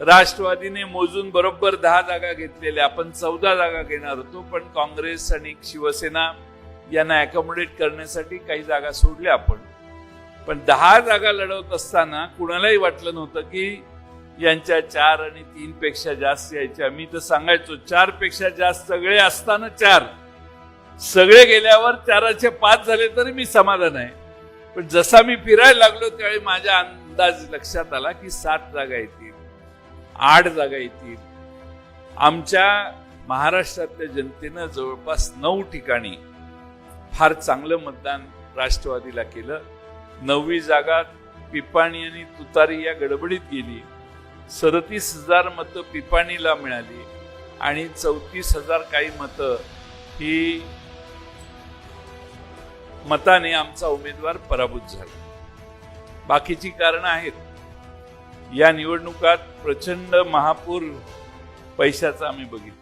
राष्ट्रवादीने मोजून बरोबर 10 जागा घेतलेल्या, आपण 14 जागा घेणार होतो, पण काँग्रेस आणि शिवसेना यांना अकोमोडेट करण्यासाठी काही जागा सोडल्या आपण. पण 10 जागा लढवत असताना कुणालाही वाटलं नव्हतं की यांच्या 4 आणि 3 पेक्षा जास्त यायच्या. मी तर सांगायचो 4 पेक्षा जास्त सगळे असताना 4, सगळे गेल्यावर 4चे 5 झाले तरी मी समाधान आहे. पण जसा मी फिरायला लागलो त्यावेळी माझा अंदाज लक्षात आला की 7 जागा येतील, 8 जागा येतील. आमच्या महाराष्ट्रातल्या जनतेनं जवळपास 9 ठिकाणी फार चांगलं मतदान राष्ट्रवादीला केलं. 9वी जागा पिपाणी आणि तुतारी या गडबडीत गेली. 37,000 मतं पिपाणीला मिळाली आणि 34,000 काही मतं ही मताने आमचा उमेदवार पराभूत झाला. बाकीची कारणं आहेत. या निवडणुकात प्रचंड महापूर पैशाचा आम्ही बघितलं.